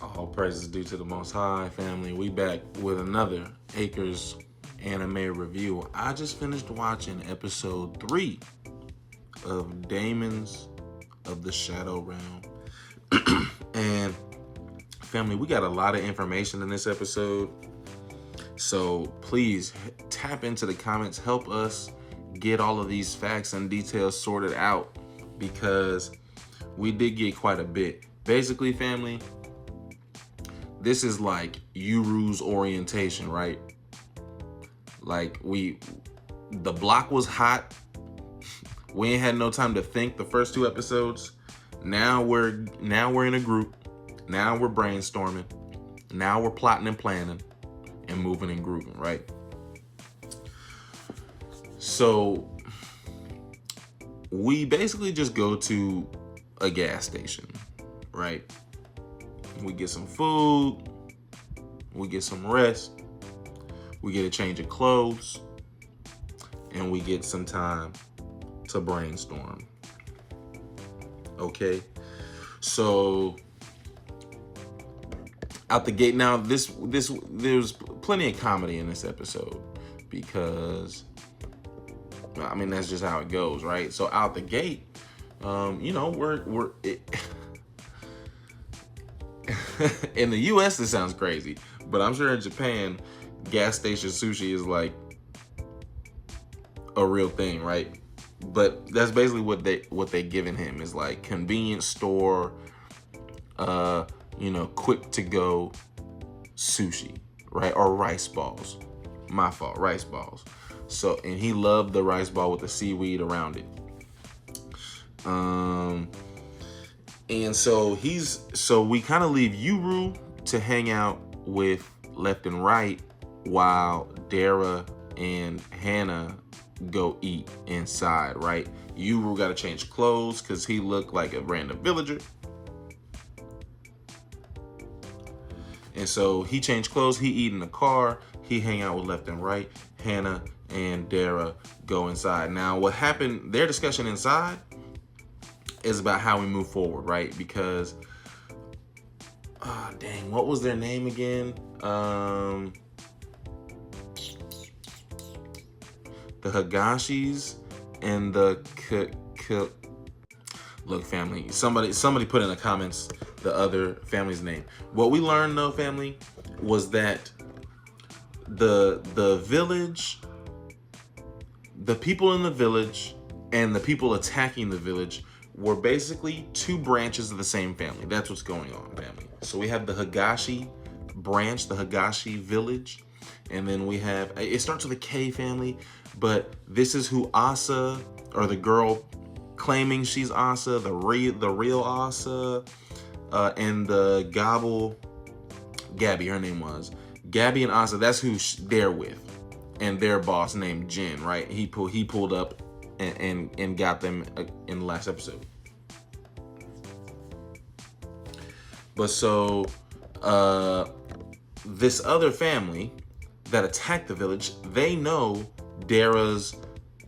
All praises due to the Most High, family. We back with another Acres anime review. I just finished watching episode 3 of Daemons of the Shadow Realm. And family, we got a lot of information in this episode. So please tap into the comments. Help us get all of these facts and details sorted out, because we did get quite a bit. Basically, family, this is like Yuru's orientation, right? Like the block was hot. We ain't had no time to think the first 2 episodes. Now we're in a group. Now we're brainstorming. Now we're plotting and planning and moving and grooving, right? So we basically just go to a gas station, right? We get some food, we get some rest, we get a change of clothes, and we get some time to brainstorm. Okay, so out the gate now, there's plenty of comedy in this episode, because I mean that's just how it goes, right? So out the gate, we're in the US this sounds crazy, but I'm sure in Japan, gas station sushi is like a real thing, right? But that's basically what they giving him is like convenience store, quick to go sushi, right? Or rice balls. My fault, rice balls. So, and he loved the rice ball with the seaweed around it. And so we kind of leave Yuru to hang out with left and right while Dara and Hannah go eat inside, right? Yuru got to change clothes because he looked like a random villager. And so he changed clothes, he eat in the car, he hang out with left and right. Hannah and Dara go inside. Now, what happened, their discussion inside is about how we move forward, right? Because, what was their name again? The Higashis and the Look, family, somebody put in the comments the other family's name. What we learned, though, family, was that the village, the people in the village and the people attacking the village were basically 2 branches of the same family. That's what's going on, family. So we have the Higashi branch, the Higashi village, and then we have, it starts with a K, family, but this is who Asa, or the girl claiming she's Asa, the real Asa, and the Gabby, her name was. Gabby and Asa, that's who they're with. And their boss named Jin, right? He pulled up and got them in the last episode. But so this other family that attacked the village, they know Dara's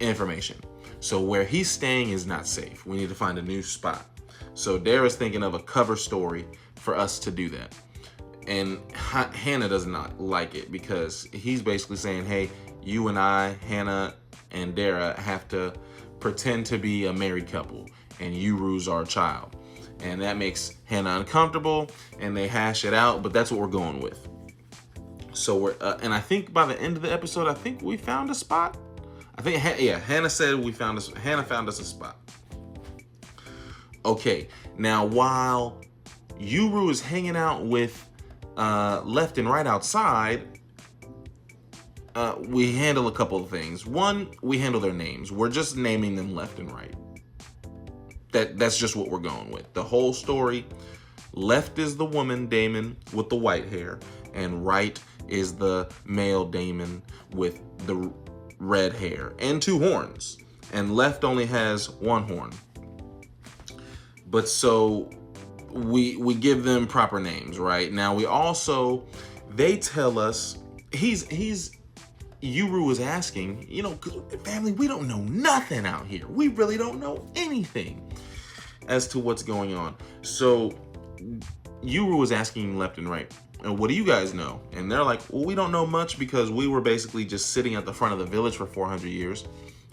information. So where he's staying is not safe. We need to find a new spot. So Dara's thinking of a cover story for us to do that. And Hannah does not like it, because he's basically saying, hey, you and I, Hannah and Dara, have to pretend to be a married couple, and Yuru's our child. And that makes Hannah uncomfortable, and they hash it out, but that's what we're going with. So we're, and I think by the end of the episode, I think we found a spot. I think, Hannah said Hannah found us a spot. Okay, now while Yuru is hanging out with left and right outside, we handle a couple of things. One, we handle their names. We're just naming them left and right. That's just what we're going with. The whole story, left is the woman Daemon with the white hair, and right is the male Daemon with the red hair and 2 horns. And left only has 1 horn. But so we give them proper names, right? Now they tell us, Yuru is asking, family, we don't know nothing out here. We really don't know anything as to what's going on. So Yuru was asking left and right, and what do you guys know? And they're like, well, we don't know much because we were basically just sitting at the front of the village for 400 years.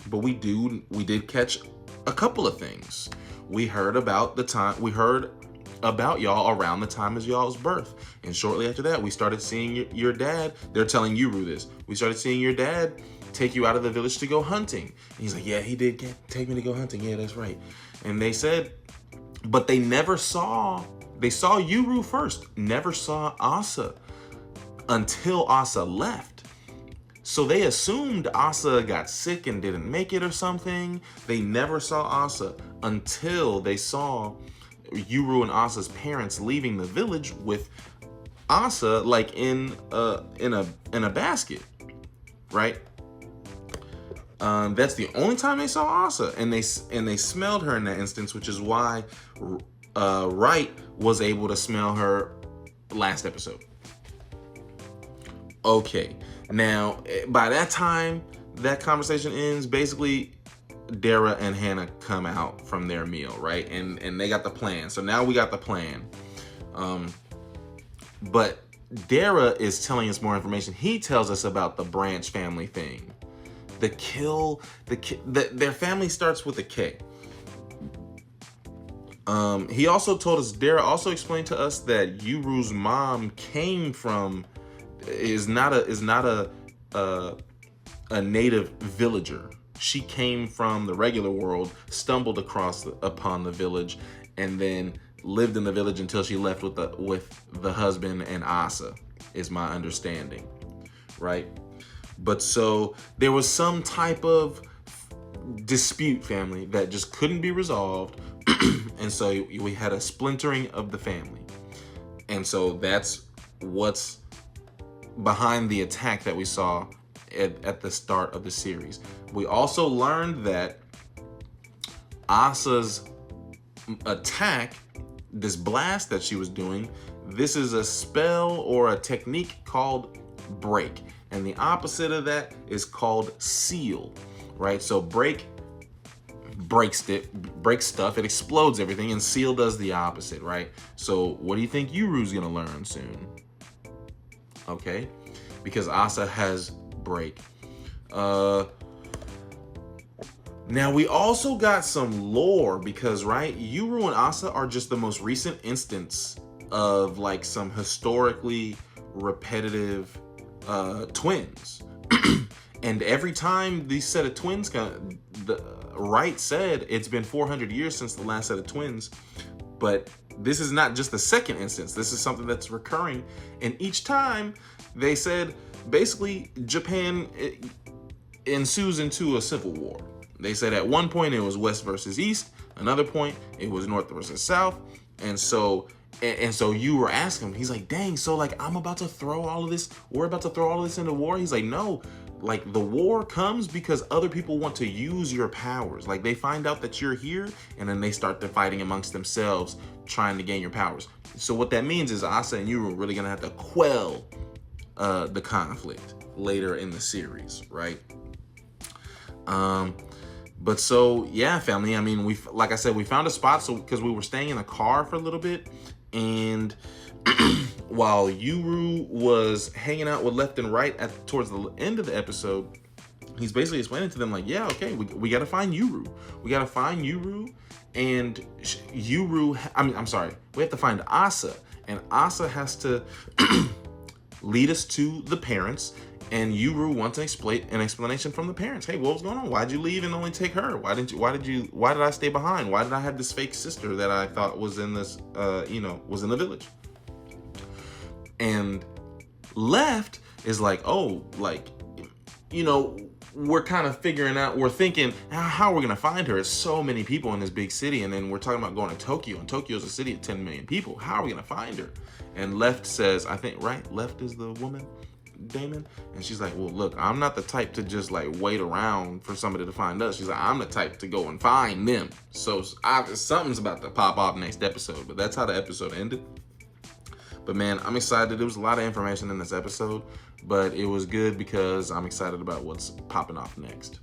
But we did catch a couple of things. We heard about y'all around the time of y'all's birth. And shortly after that, we started seeing your dad. They're telling Yuru this. We started seeing your dad take you out of the village to go hunting. And he's like, yeah, he did take me to go hunting. Yeah, that's right. And they said, but they saw Yuru first, never saw Asa until Asa left. So they assumed Asa got sick and didn't make it or something. They never saw Asa until they saw Yuru and Asa's parents leaving the village with Asa like in a basket, right? That's the only time they saw Asa, and they smelled her in that instance, which is why Wright was able to smell her last episode. Okay, now by that time that conversation ends, basically Dara and Hannah come out from their meal, right? And they got the plan. So now we got the plan. But Dara is telling us more information. He tells us about the Branch family thing. Their family starts with a K. He also told us, Dara also explained to us that Yuru's mom is not a native villager. She came from the regular world, stumbled upon the village, and then lived in the village until she left with the husband and Asa, is my understanding, right? But so there was some type of dispute, family, that just couldn't be resolved. And so we had a splintering of the family. And so that's what's behind the attack that we saw at the start of the series. We also learned that Asa's attack, this blast that she was doing, this is a spell or a technique called break. And the opposite of that is called seal, right? So break breaks stuff, it explodes everything, and seal does the opposite, right? So what do you think Yuru's gonna learn soon? Okay, because Asa has break. Now we also got some lore because, right, Yuru and Asa are just the most recent instance of like some historically repetitive twins. And every time these set of twins Wright said it's been 400 years since the last set of twins, but this is not just the second instance. This is something that's recurring. And each time they said, basically, Japan ensues into a civil war. They said at one point it was West versus East. Another point, it was North versus South. And so you were asking him, he's like, dang, so like we're about to throw all of this into war? He's like, no, like the war comes because other people want to use your powers. Like they find out that you're here and then they start fighting amongst themselves trying to gain your powers. So what that means is Asa and Yuru are really gonna have to quell the conflict later in the series, right? But so yeah, family, I mean, like I said, we found a spot because we were staying in a car for a little bit, and while Yuru was hanging out with left and right towards the end of the episode, he's basically explaining to them like, yeah, okay, we got to find Yuru. We got to find Yuru, and we have to find Asa, and Asa has to lead us to the parents. And Yuru wants an explanation from the parents. Hey, what was going on? Why'd you leave and only take her? Why did I stay behind? Why did I have this fake sister that I thought was in this, was in the village? And Left is like, oh, like, we're kind of we're thinking, how are we going to find her? There's so many people in this big city. And then we're talking about going to Tokyo, and Tokyo's a city of 10 million people. How are we going to find her? And Left says, I think, right? Left is the woman, Damon, and she's like, well, look, I'm not the type to just like wait around for somebody to find us. She's like, I'm the type to go and find them. So something's about to pop off next episode, but that's how the episode ended. But man, I'm excited. There was a lot of information in this episode, but it was good because I'm excited about what's popping off next.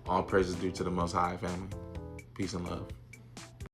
All praises due to the Most High, family. Peace and love.